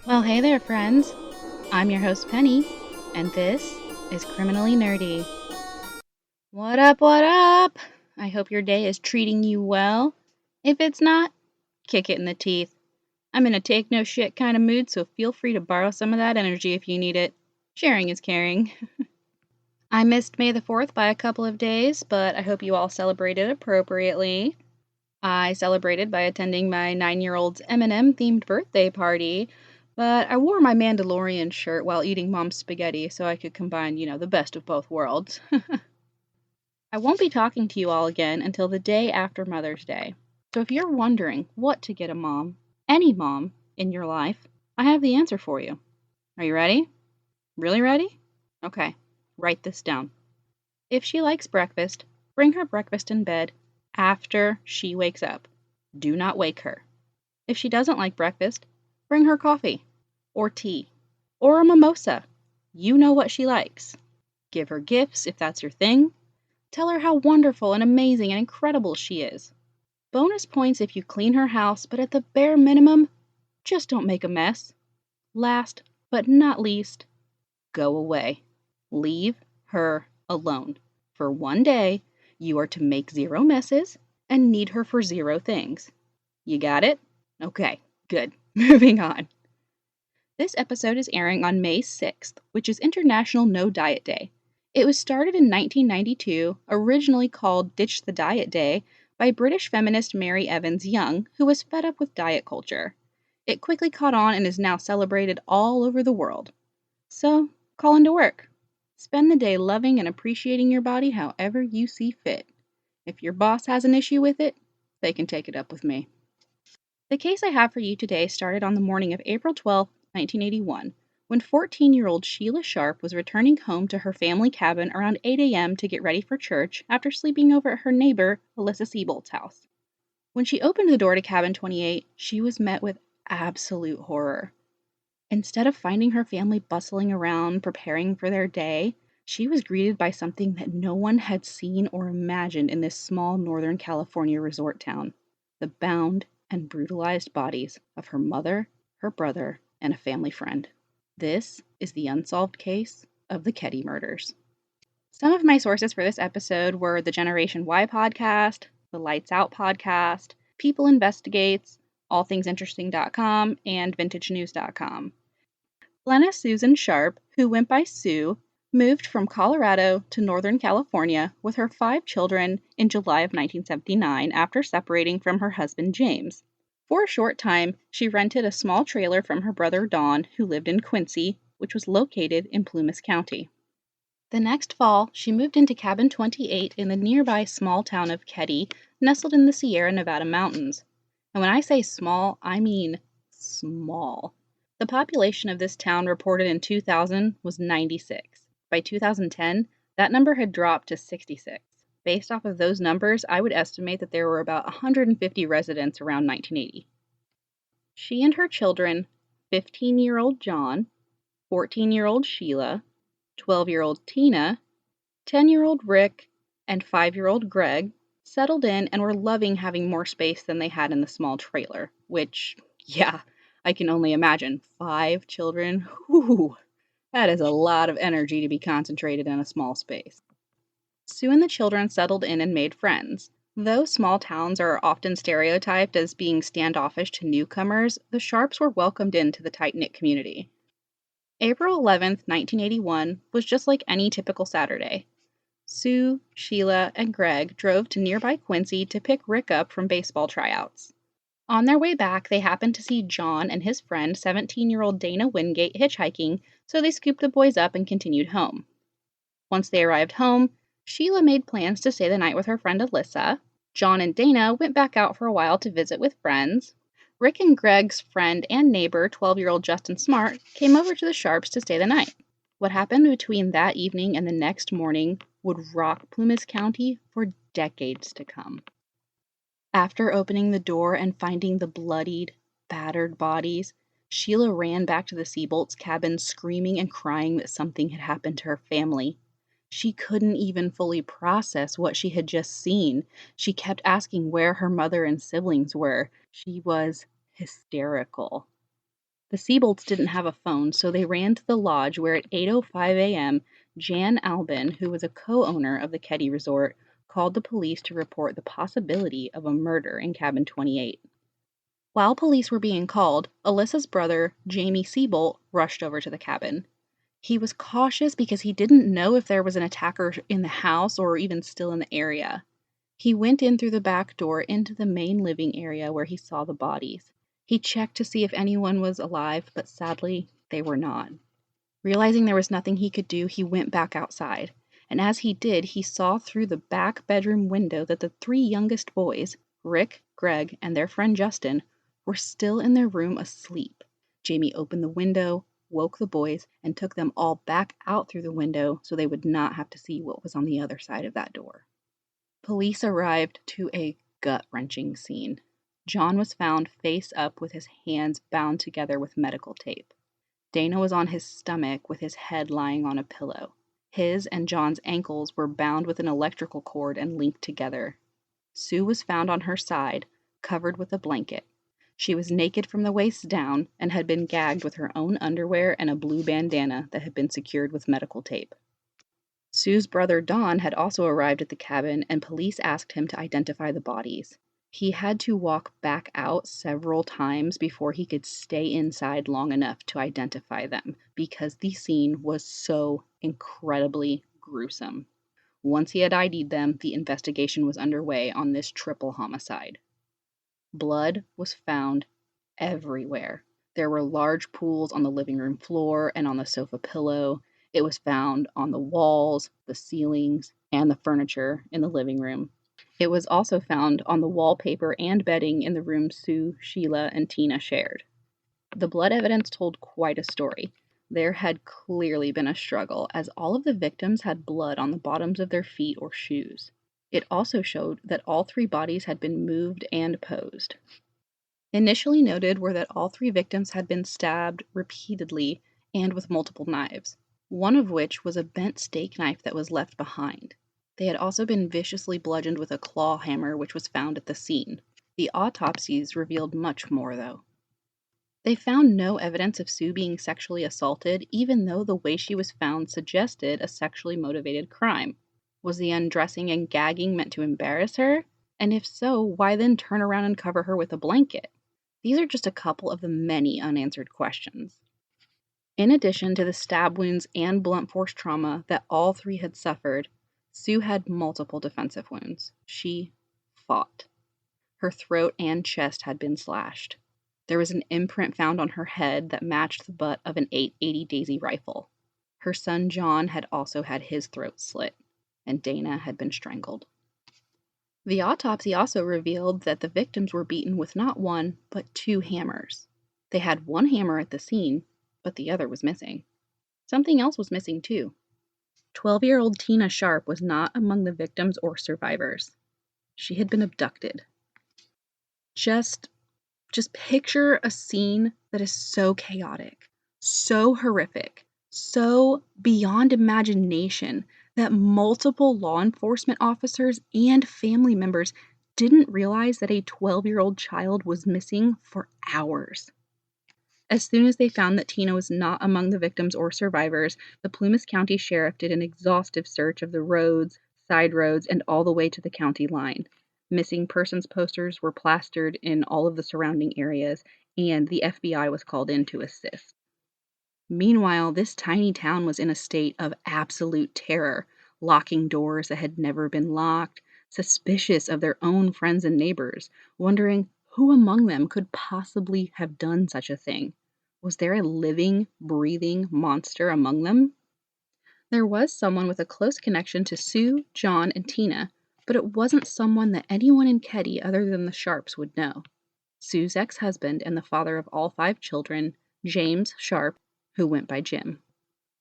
Well, hey there, friends. I'm your host, Penny, and this is Criminally Nerdy. What up, what up? I hope your day is treating you well. If it's not, kick it in the teeth. I'm in a take no shit kind of mood, so feel free to borrow some of that energy if you need it. Sharing is caring. I missed May the 4th by a couple of days, but I hope you all celebrated appropriately. I celebrated by attending my 9-year-old's M&M themed birthday party, but I wore my Mandalorian shirt while eating mom's spaghetti so I could combine, the best of both worlds. I won't be talking to you all again until the day after Mother's Day. So if you're wondering what to get a mom, any mom, in your life, I have the answer for you. Are you ready? Really ready? Okay, write this down. If she likes breakfast, bring her breakfast in bed after she wakes up. Do not wake her. If she doesn't like breakfast, bring her coffee, or tea, or a mimosa. You know what she likes. Give her gifts if that's your thing. Tell her how wonderful and amazing and incredible she is. Bonus points if you clean her house, but at the bare minimum, just don't make a mess. Last but not least, go away. Leave her alone. For one day, you are to make 0 messes and need her for 0 things. You got it? Okay, good. Moving on. This episode is airing on May 6th, which is International No Diet Day. It was started in 1992, originally called Ditch the Diet Day, by British feminist Mary Evans Young, who was fed up with diet culture. It quickly caught on and is now celebrated all over the world. So, call into work. Spend the day loving and appreciating your body however you see fit. If your boss has an issue with it, they can take it up with me. The case I have for you today started on the morning of April 12, 1981, when 14-year-old Sheila Sharp was returning home to her family cabin around 8 a.m. to get ready for church after sleeping over at her neighbor, Alyssa Seibolt's house. When she opened the door to cabin 28, she was met with absolute horror. Instead of finding her family bustling around, preparing for their day, she was greeted by something that no one had seen or imagined in this small Northern California resort town: the bound and brutalized bodies of her mother, her brother, and a family friend. This is the unsolved case of the Keddie Murders. Some of my sources for this episode were the Generation Y podcast, the Lights Out podcast, People Investigates, allthingsinteresting.com, and vintagenews.com. Glenna Susan Sharp, who went by Sue, moved from Colorado to Northern California with her 5 children in July of 1979 after separating from her husband James. For a short time, she rented a small trailer from her brother Don, who lived in Quincy, which was located in Plumas County. The next fall, she moved into cabin 28 in the nearby small town of Keddie, nestled in the Sierra Nevada mountains. And when I say small, I mean small. The population of this town reported in 2000 was 96. By 2010, that number had dropped to 66. Based off of those numbers, I would estimate that there were about 150 residents around 1980. She and her children, 15-year-old John, 14-year-old Sheila, 12-year-old Tina, 10-year-old Rick, and 5-year-old Greg, settled in and were loving having more space than they had in the small trailer, which, yeah, I can only imagine. 5 children, whew, that is a lot of energy to be concentrated in a small space. Sue and the children settled in and made friends. Though small towns are often stereotyped as being standoffish to newcomers, the Sharps were welcomed into the tight-knit community. April 11th, 1981 was just like any typical Saturday. Sue, Sheila, and Greg drove to nearby Quincy to pick Rick up from baseball tryouts. On their way back, they happened to see John and his friend, 17-year-old Dana Wingate, hitchhiking, so they scooped the boys up and continued home. Once they arrived home, Sheila made plans to stay the night with her friend Alyssa. John and Dana went back out for a while to visit with friends. Rick and Greg's friend and neighbor, 12-year-old Justin Smart, came over to the Sharps to stay the night. What happened between that evening and the next morning would rock Plumas County for decades to come. After opening the door and finding the bloodied, battered bodies, Sheila ran back to the Seibolt's cabin screaming and crying that something had happened to her family. She couldn't even fully process what she had just seen. She kept asking where her mother and siblings were. She was hysterical. The Seabolts didn't have a phone, so they ran to the lodge where at 8:05 a.m., Jan Albin, who was a co-owner of the Keddie Resort, called the police to report the possibility of a murder in cabin 28. While police were being called, Alyssa's brother, Jamie Seabolt, rushed over to the cabin. He was cautious because he didn't know if there was an attacker in the house or even still in the area. He went in through the back door into the main living area where he saw the bodies. He checked to see if anyone was alive, but sadly, they were not. Realizing there was nothing he could do, he went back outside. And as he did, he saw through the back bedroom window that the three youngest boys, Rick, Greg, and their friend Justin, were still in their room asleep. Jamie opened the window, woke the boys, and took them all back out through the window so they would not have to see what was on the other side of that door. Police arrived to a gut-wrenching scene. John was found face up with his hands bound together with medical tape. Dana was on his stomach with his head lying on a pillow. His and John's ankles were bound with an electrical cord and linked together. Sue was found on her side, covered with a blanket. She was naked from the waist down and had been gagged with her own underwear and a blue bandana that had been secured with medical tape. Sue's brother Don had also arrived at the cabin, and police asked him to identify the bodies. He had to walk back out several times before he could stay inside long enough to identify them, because the scene was so incredibly gruesome. Once he had ID'd them, the investigation was underway on this triple homicide. Blood was found everywhere. There were large pools on the living room floor and on the sofa pillow. It was found on the walls, the ceilings, and the furniture in the living room. It was also found on the wallpaper and bedding in the room Sue, Sheila, and Tina shared. The blood evidence told quite a story. There had clearly been a struggle, as all of the victims had blood on the bottoms of their feet or shoes. It also showed that all three bodies had been moved and posed. Initially noted were that all three victims had been stabbed repeatedly and with multiple knives, one of which was a bent steak knife that was left behind. They had also been viciously bludgeoned with a claw hammer, which was found at the scene. The autopsies revealed much more, though. They found no evidence of Sue being sexually assaulted, even though the way she was found suggested a sexually motivated crime. Was the undressing and gagging meant to embarrass her? And if so, why then turn around and cover her with a blanket? These are just a couple of the many unanswered questions. In addition to the stab wounds and blunt force trauma that all three had suffered, Sue had multiple defensive wounds. She fought. Her throat and chest had been slashed. There was an imprint found on her head that matched the butt of an .880 Daisy rifle. Her son John had also had his throat slit, and Dana had been strangled. The autopsy also revealed that the victims were beaten with not one, but two hammers. They had one hammer at the scene, but the other was missing. Something else was missing too. 12-year-old Tina Sharp was not among the victims or survivors. She had been abducted. Just picture a scene that is so chaotic, so horrific, so beyond imagination that multiple law enforcement officers and family members didn't realize that a 12-year-old child was missing for hours. As soon as they found that Tina was not among the victims or survivors, the Plumas County Sheriff did an exhaustive search of the roads, side roads, and all the way to the county line. Missing persons posters were plastered in all of the surrounding areas, and the FBI was called in to assist. Meanwhile, this tiny town was in a state of absolute terror, locking doors that had never been locked, suspicious of their own friends and neighbors, wondering who among them could possibly have done such a thing. Was there a living, breathing monster among them? There was someone with a close connection to Sue, John, and Tina, but it wasn't someone that anyone in Keddie other than the Sharps would know. Sue's ex-husband and the father of all 5 children, James Sharp, who went by Jim.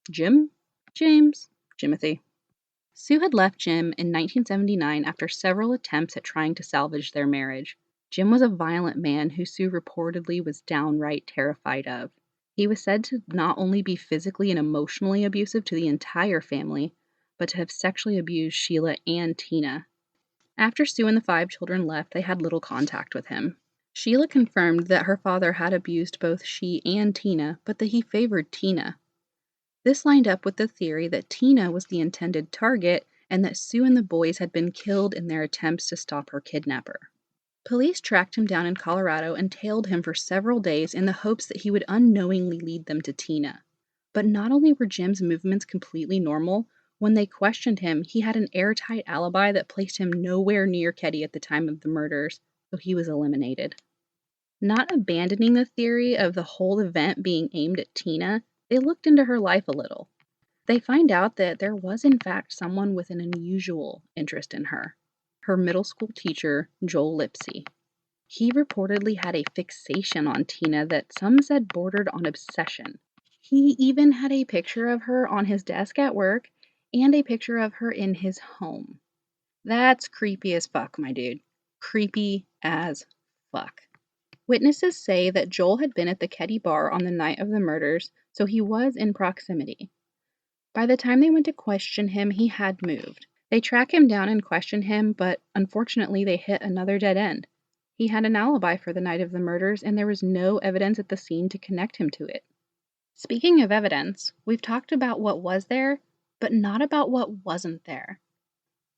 Jim? James? Jimothy. Sue had left Jim in 1979 after several attempts at trying to salvage their marriage. Jim was a violent man who Sue reportedly was downright terrified of. He was said to not only be physically and emotionally abusive to the entire family, but to have sexually abused Sheila and Tina. After Sue and the 5 children left, they had little contact with him. Sheila confirmed that her father had abused both she and Tina, but that he favored Tina. This lined up with the theory that Tina was the intended target and that Sue and the boys had been killed in their attempts to stop her kidnapper. Police tracked him down in Colorado and tailed him for several days in the hopes that he would unknowingly lead them to Tina. But not only were Jim's movements completely normal, when they questioned him, he had an airtight alibi that placed him nowhere near Keddie at the time of the murders, so he was eliminated. Not abandoning the theory of the whole event being aimed at Tina, they looked into her life a little. They find out that there was in fact someone with an unusual interest in her middle school teacher, Joel Lipsey. He reportedly had a fixation on Tina that some said bordered on obsession. He even had a picture of her on his desk at work and a picture of her in his home. That's creepy as fuck, my dude. Creepy as fuck. Witnesses say that Joel had been at the Keddie bar on the night of the murders, so he was in proximity. By the time they went to question him, he had moved. They track him down and question him, but unfortunately they hit another dead end. He had an alibi for the night of the murders, and there was no evidence at the scene to connect him to it. Speaking of evidence, we've talked about what was there, but not about what wasn't there.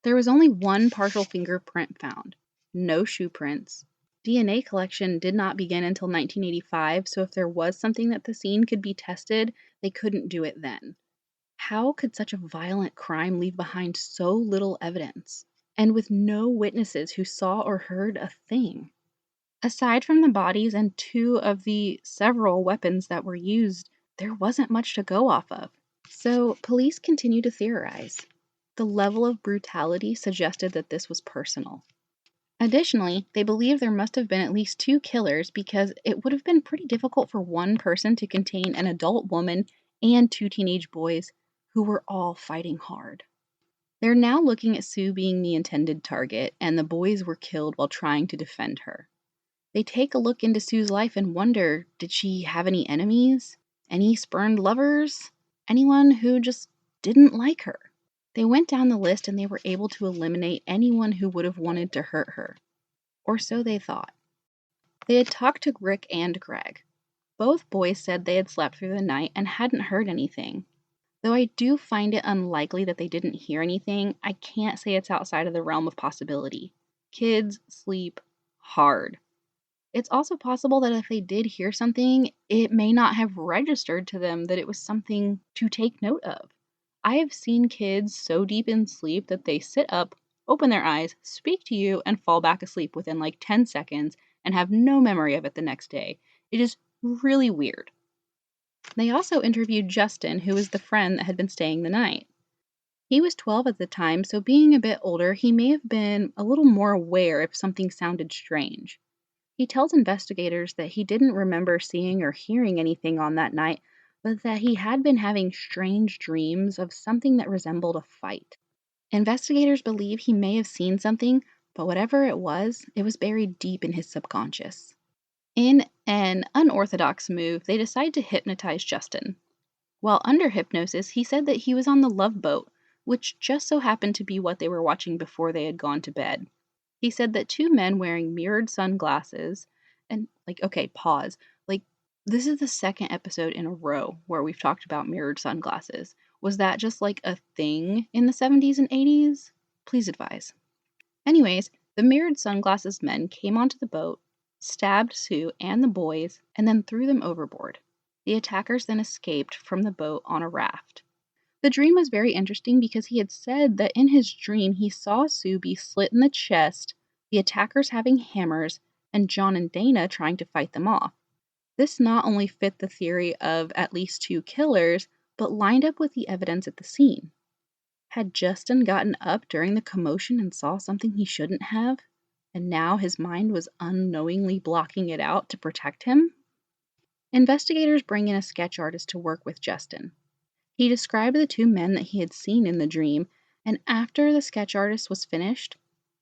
There was only one partial fingerprint found, no shoe prints. DNA collection did not begin until 1985, so if there was something at the scene could be tested, they couldn't do it then. How could such a violent crime leave behind so little evidence, and with no witnesses who saw or heard a thing? Aside from the bodies and two of the several weapons that were used, there wasn't much to go off of. So police continue to theorize. The level of brutality suggested that this was personal. Additionally, they believe there must have been at least two killers because it would have been pretty difficult for one person to contain an adult woman and two teenage boys who were all fighting hard. They're now looking at Sue being the intended target, and the boys were killed while trying to defend her. They take a look into Sue's life and wonder, did she have any enemies? Any spurned lovers? Anyone who just didn't like her? They went down the list and they were able to eliminate anyone who would have wanted to hurt her. Or so they thought. They had talked to Rick and Greg. Both boys said they had slept through the night and hadn't heard anything. Though I do find it unlikely that they didn't hear anything, I can't say it's outside of the realm of possibility. Kids sleep hard. It's also possible that if they did hear something, it may not have registered to them that it was something to take note of. I have seen kids so deep in sleep that they sit up, open their eyes, speak to you, and fall back asleep within like 10 seconds and have no memory of it the next day. It is really weird. They also interviewed Justin, who was the friend that had been staying the night. He was 12 at the time, so being a bit older, he may have been a little more aware if something sounded strange. He tells investigators that he didn't remember seeing or hearing anything on that night, but that he had been having strange dreams of something that resembled a fight. Investigators believe he may have seen something, but whatever it was buried deep in his subconscious. In an unorthodox move, they decide to hypnotize Justin. While under hypnosis, he said that he was on the Love Boat, which just so happened to be what they were watching before they had gone to bed. He said that two men wearing mirrored sunglasses, and okay, pause. This is the second episode in a row where we've talked about mirrored sunglasses. Was that just a thing in the 70s and 80s? Please advise. Anyways, the mirrored sunglasses men came onto the boat, stabbed Sue and the boys, and then threw them overboard. The attackers then escaped from the boat on a raft. The dream was very interesting because he had said that in his dream he saw Sue be slit in the chest, the attackers having hammers, and John and Dana trying to fight them off. This not only fit the theory of at least two killers, but lined up with the evidence at the scene. Had Justin gotten up during the commotion and saw something he shouldn't have, and now his mind was unknowingly blocking it out to protect him? Investigators bring in a sketch artist to work with Justin. He described the two men that he had seen in the dream, and after the sketch artist was finished,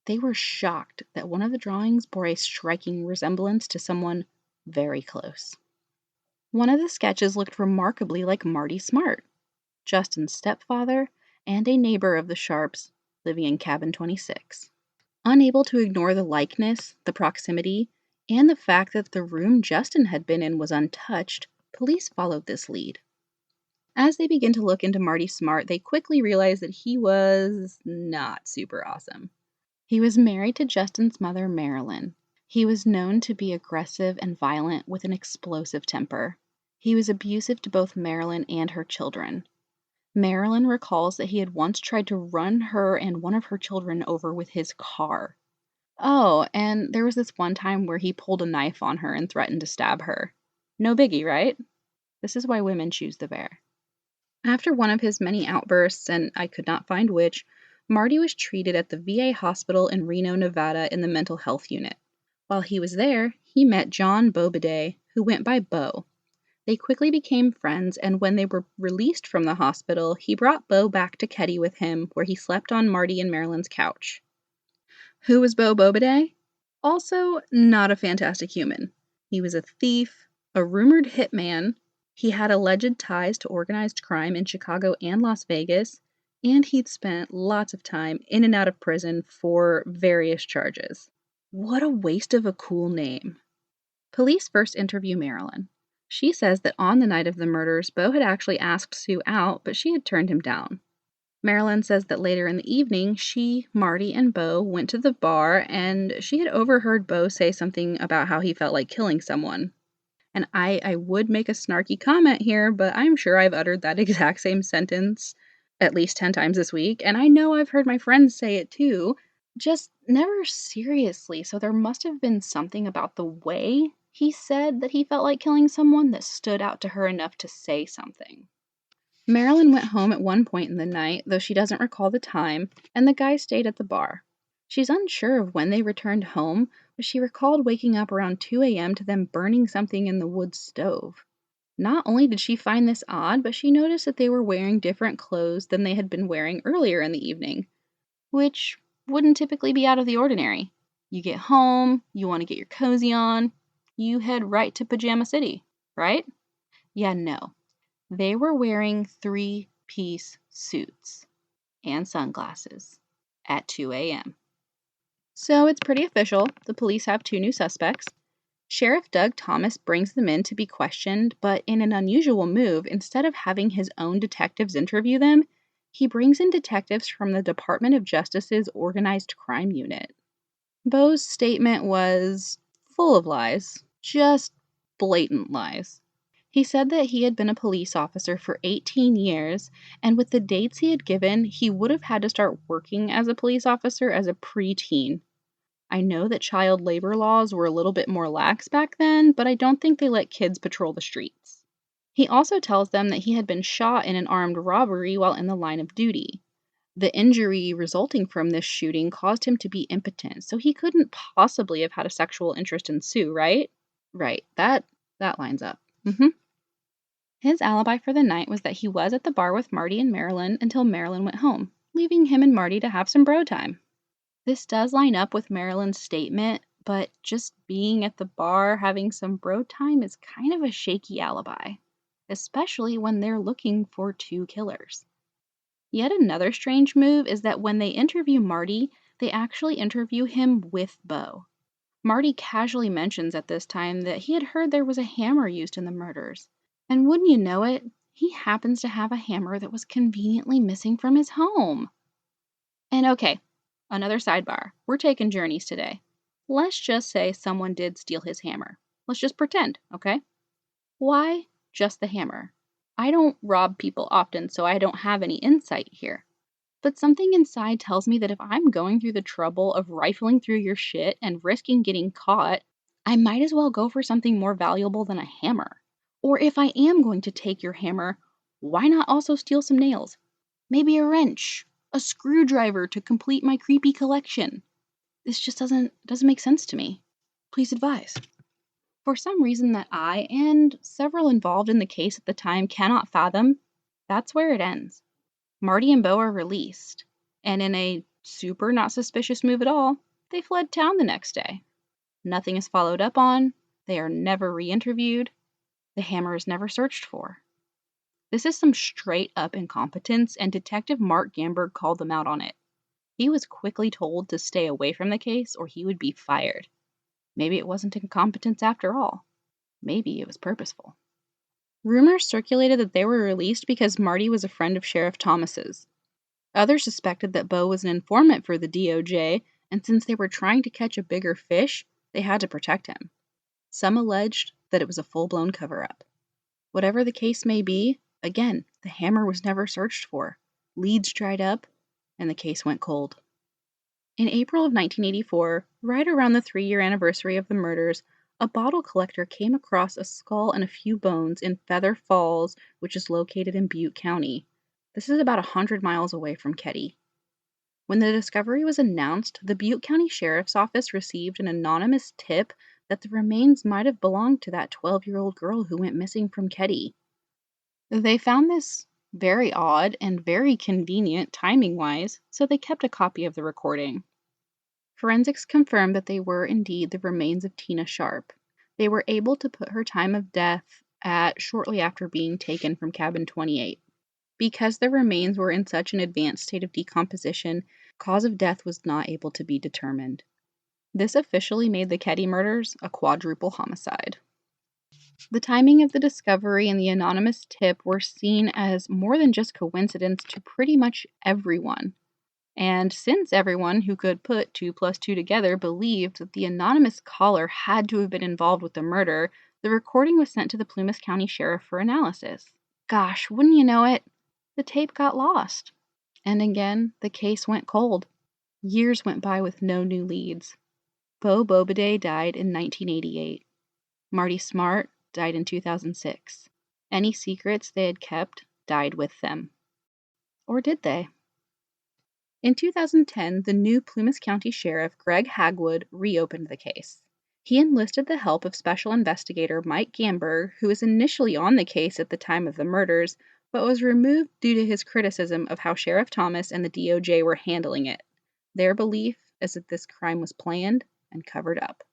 they were shocked that one of the drawings bore a striking resemblance to someone very close. One of the sketches looked remarkably like Marty Smart, Justin's stepfather and a neighbor of the Sharps living in cabin 26. Unable to ignore the likeness, the proximity, and the fact that the room Justin had been in was untouched, police followed this lead. As they begin to look into Marty Smart, they quickly realize that he was not super awesome. He was married to Justin's mother, Marilyn. He was known to be aggressive and violent with an explosive temper. He was abusive to both Marilyn and her children. Marilyn recalls that he had once tried to run her and one of her children over with his car. Oh, and there was this one time where he pulled a knife on her and threatened to stab her. No biggie, right? This is why women choose the bear. After one of his many outbursts, and I could not find which, Marty was treated at the VA hospital in Reno, Nevada in the mental health unit. While he was there, he met John Bobidet, who went by Bo. They quickly became friends, and when they were released from the hospital, he brought Bo back to Keddie with him, where he slept on Marty and Marilyn's couch. Who was Bo Bobidet? Also, not a fantastic human. He was a thief, a rumored hitman. He had alleged ties to organized crime in Chicago and Las Vegas, and he'd spent lots of time in and out of prison for various charges. What a waste of a cool name. Police first interview Marilyn. She says that on the night of the murders, Bo had actually asked Sue out, but she had turned him down. Marilyn says that later in the evening, she, Marty, and Bo went to the bar, and she had overheard Bo say something about how he felt like killing someone. And I would make a snarky comment here, but I'm sure I've uttered that exact same sentence at least 10 times this week, and I know I've heard my friends say it too, just never seriously. So there must have been something about the way he said that he felt like killing someone that stood out to her enough to say something. Marilyn went home at one point in the night, though she doesn't recall the time, and the guy stayed at the bar. She's unsure of when they returned home, but she recalled waking up around 2 a.m. to them burning something in the wood stove. Not only did she find this odd, but she noticed that they were wearing different clothes than they had been wearing earlier in the evening, which wouldn't typically be out of the ordinary. You get home, you want to get your cozy on, you head right to Pajama City, right? Yeah, no. They were wearing 3-piece suits and sunglasses at 2 a.m. So it's pretty official. The police have 2 new suspects. Sheriff Doug Thomas brings them in to be questioned, but in an unusual move, instead of having his own detectives interview them, he brings in detectives from the Department of Justice's Organized Crime Unit. Bo's statement was full of lies, just blatant lies. He said that he had been a police officer for 18 years, and with the dates he had given, he would have had to start working as a police officer as a preteen. I know that child labor laws were a little bit more lax back then, but I don't think they let kids patrol the streets. He also tells them that he had been shot in an armed robbery while in the line of duty. The injury resulting from this shooting caused him to be impotent, so he couldn't possibly have had a sexual interest in Sue, right? Right, that lines up. His alibi for the night was that he was at the bar with Marty and Marilyn until Marilyn went home, leaving him and Marty to have some bro time. This does line up with Marilyn's statement, but just being at the bar having some bro time is kind of a shaky alibi, especially when they're looking for 2 killers. Yet another strange move is that when they interview Marty, they actually interview him with Bo. Marty casually mentions at this time that he had heard there was a hammer used in the murders, and wouldn't you know it, he happens to have a hammer that was conveniently missing from his home. And okay, another sidebar. We're taking journeys today. Let's just say someone did steal his hammer. Let's just pretend, okay? Why just the hammer? I don't rob people often, so I don't have any insight here. But something inside tells me that if I'm going through the trouble of rifling through your shit and risking getting caught, I might as well go for something more valuable than a hammer. Or if I am going to take your hammer, why not also steal some nails? Maybe a wrench, a screwdriver to complete my creepy collection. This just doesn't make sense to me. Please advise. For some reason that I and several involved in the case at the time cannot fathom, that's where it ends. Marty and Bo are released, and in a super not suspicious move at all, they fled town the next day. Nothing is followed up on, they are never re-interviewed, the hammer is never searched for. This is some straight up incompetence, and Detective Mark Gamberg called them out on it. He was quickly told to stay away from the case or he would be fired. Maybe it wasn't incompetence after all. Maybe it was purposeful. Rumors circulated that they were released because Marty was a friend of Sheriff Thomas's. Others suspected that Bo was an informant for the DOJ, and since they were trying to catch a bigger fish, they had to protect him. Some alleged that it was a full-blown cover-up. Whatever the case may be, again, the hammer was never searched for. Leads dried up, and the case went cold. In April of 1984, right around the 3-year anniversary of the murders, a bottle collector came across a skull and a few bones in Feather Falls, which is located in Butte County. This is about 100 miles away from Keddie. When the discovery was announced, the Butte County Sheriff's Office received an anonymous tip that the remains might have belonged to that 12-year-old girl who went missing from Keddie. They found this very odd and very convenient timing-wise, so they kept a copy of the recording. Forensics confirmed that they were indeed the remains of Tina Sharp. They were able to put her time of death at shortly after being taken from cabin 28. Because the remains were in such an advanced state of decomposition, cause of death was not able to be determined. This officially made the Keddie murders a quadruple homicide. The timing of the discovery and the anonymous tip were seen as more than just coincidence to pretty much everyone. And since everyone who could put 2 + 2 together believed that the anonymous caller had to have been involved with the murder, the recording was sent to the Plumas County Sheriff for analysis. Gosh, wouldn't you know it? The tape got lost. And again, the case went cold. Years went by with no new leads. Bo Bobiday died in 1988. Marty Smart died in 2006. Any secrets they had kept died with them. Or did they? In 2010, the new Plumas County Sheriff, Greg Hagwood, reopened the case. He enlisted the help of Special Investigator Mike Gamberg, who was initially on the case at the time of the murders, but was removed due to his criticism of how Sheriff Thomas and the DOJ were handling it. Their belief is that this crime was planned and covered up.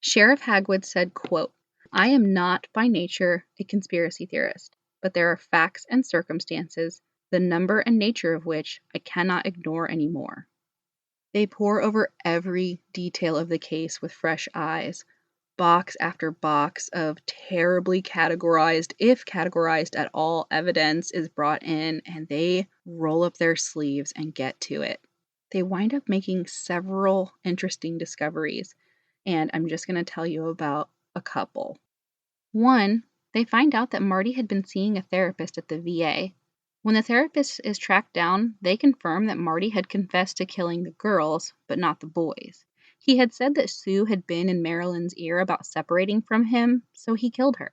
Sheriff Hagwood said, quote, "I am not by nature a conspiracy theorist, but there are facts and circumstances, the number and nature of which I cannot ignore anymore." They pore over every detail of the case with fresh eyes. Box after box of terribly categorized, if categorized at all, evidence is brought in, and they roll up their sleeves and get to it. They wind up making several interesting discoveries, and I'm just going to tell you about a couple. One, they find out that Marty had been seeing a therapist at the VA. When the therapist is tracked down, they confirm that Marty had confessed to killing the girls, but not the boys. He had said that Sue had been in Marilyn's ear about separating from him, so he killed her.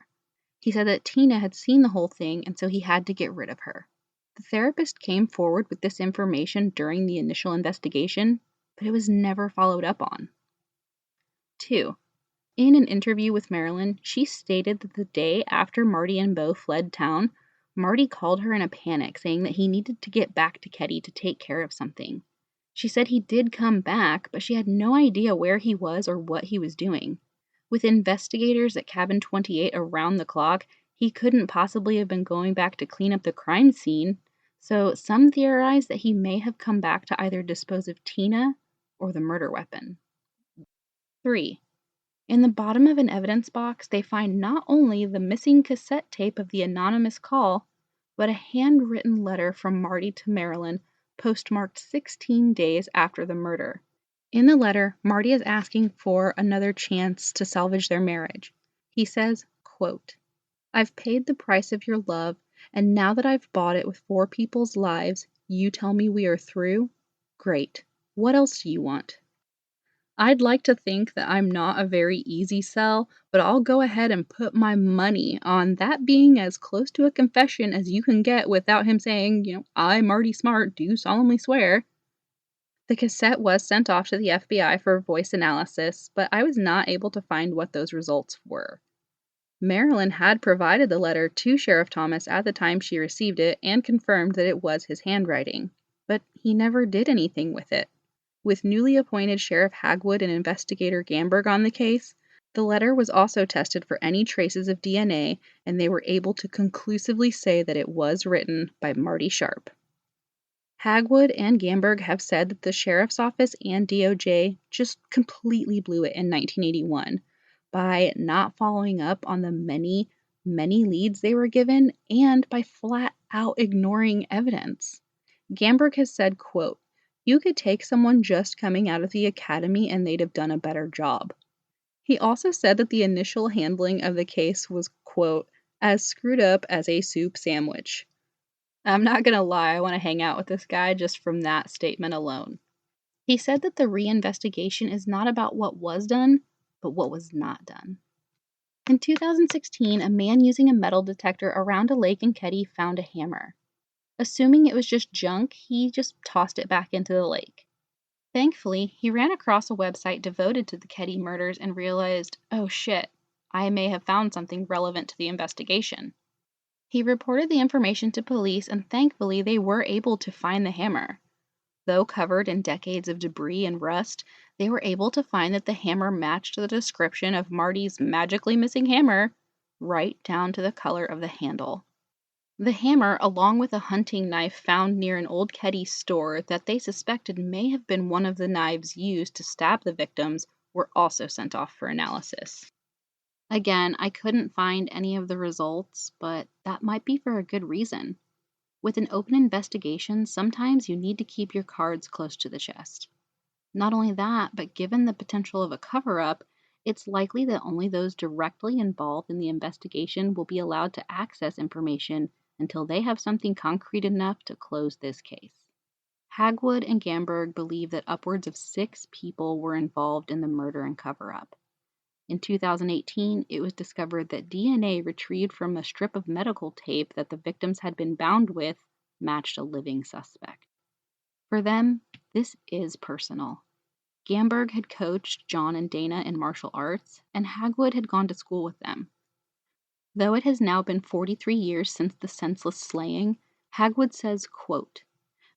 He said that Tina had seen the whole thing, and so he had to get rid of her. The therapist came forward with this information during the initial investigation, but it was never followed up on. 2. In an interview with Marilyn, she stated that the day after Marty and Bo fled town, Marty called her in a panic, saying that he needed to get back to Keddie to take care of something. She said he did come back, but she had no idea where he was or what he was doing. With investigators at Cabin 28 around the clock, he couldn't possibly have been going back to clean up the crime scene, so some theorize that he may have come back to either dispose of Tina or the murder weapon. 3. In the bottom of an evidence box, they find not only the missing cassette tape of the anonymous call, but a handwritten letter from Marty to Marilyn, postmarked 16 days after the murder. In the letter, Marty is asking for another chance to salvage their marriage. He says, quote, "I've paid the price of your love, and now that I've bought it with 4 people's lives, you tell me we are through? Great. What else do you want? I'd like to think that I'm not a very easy sell, but I'll go ahead and put my money on that being as close to a confession as you can get without him saying, I, Marty Smart, do solemnly swear." The cassette was sent off to the FBI for voice analysis, but I was not able to find what those results were. Marilyn had provided the letter to Sheriff Thomas at the time she received it and confirmed that it was his handwriting, but he never did anything with it. With newly appointed Sheriff Hagwood and Investigator Gamberg on the case, the letter was also tested for any traces of DNA, and they were able to conclusively say that it was written by Marty Sharp. Hagwood and Gamberg have said that the sheriff's office and DOJ just completely blew it in 1981 by not following up on the many, many leads they were given and by flat out ignoring evidence. Gamberg has said, quote, "You could take someone just coming out of the academy and they'd have done a better job." He also said that the initial handling of the case was, quote, "as screwed up as a soup sandwich." I'm not gonna lie, I want to hang out with this guy just from that statement alone. He said that the reinvestigation is not about what was done, but what was not done. In 2016, a man using a metal detector around a lake in Keddie found a hammer. Assuming it was just junk, he just tossed it back into the lake. Thankfully, he ran across a website devoted to the Keddie murders and realized, oh shit, I may have found something relevant to the investigation. He reported the information to police, and thankfully they were able to find the hammer. Though covered in decades of debris and rust, they were able to find that the hammer matched the description of Marty's magically missing hammer, right down to the color of the handle. The hammer, along with a hunting knife found near an old Keddie store that they suspected may have been one of the knives used to stab the victims, were also sent off for analysis. Again, I couldn't find any of the results, but that might be for a good reason. With an open investigation, sometimes you need to keep your cards close to the chest. Not only that, but given the potential of a cover-up, it's likely that only those directly involved in the investigation will be allowed to access information until they have something concrete enough to close this case. Hagwood and Gamberg believe that upwards of 6 people were involved in the murder and cover-up. In 2018, it was discovered that DNA retrieved from a strip of medical tape that the victims had been bound with matched a living suspect. For them, this is personal. Gamberg had coached John and Dana in martial arts, and Hagwood had gone to school with them. Though it has now been 43 years since the senseless slaying, Hagwood says, quote,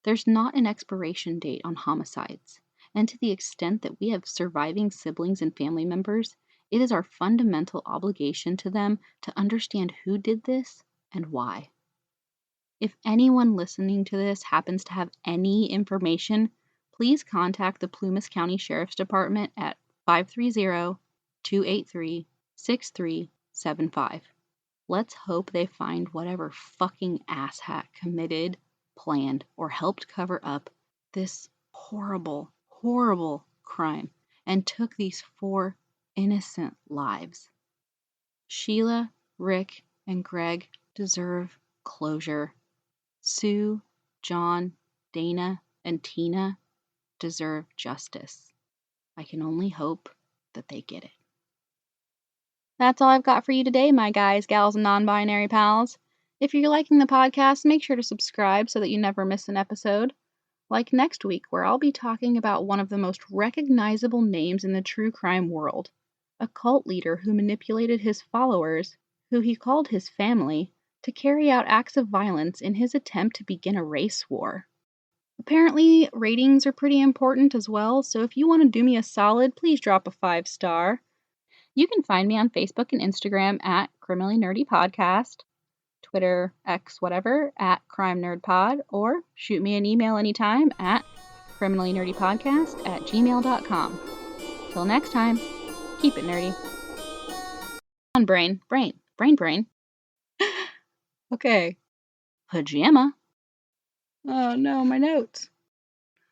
"There's not an expiration date on homicides, and to the extent that we have surviving siblings and family members, it is our fundamental obligation to them to understand who did this and why." If anyone listening to this happens to have any information, please contact the Plumas County Sheriff's Department at 530-283-6375. Let's hope they find whatever fucking asshat committed, planned, or helped cover up this horrible, horrible crime and took these 4 innocent lives. Sheila, Rick, and Greg deserve closure. Sue, John, Dana, and Tina deserve justice. I can only hope that they get it. That's all I've got for you today, my guys, gals, and non-binary pals. If you're liking the podcast, make sure to subscribe so that you never miss an episode. Like next week, where I'll be talking about one of the most recognizable names in the true crime world, a cult leader who manipulated his followers, who he called his family, to carry out acts of violence in his attempt to begin a race war. Apparently, ratings are pretty important as well, so if you want to do me a solid, please drop a 5-star. You can find me on Facebook and Instagram at Criminally Nerdy Podcast, Twitter, X, whatever, at Crime Nerd Pod, or shoot me an email anytime at criminallynerdypodcast@gmail.com. Till next time, keep it nerdy. On brain. Okay. Pajama. Oh no, my notes.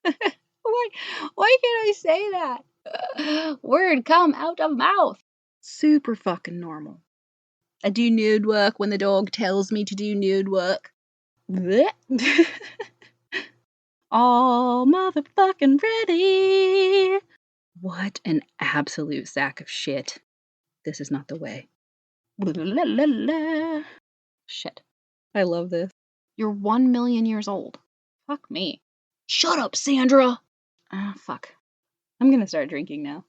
Why can't I say that? Word come out of mouth. Super fucking normal. I do nude work when the dog tells me to do nude work. All motherfucking ready. What an absolute sack of shit. This is not the way. Shit. I love this. You're 1 million years old. Fuck me. Shut up, Sandra! Ah, fuck. I'm gonna start drinking now.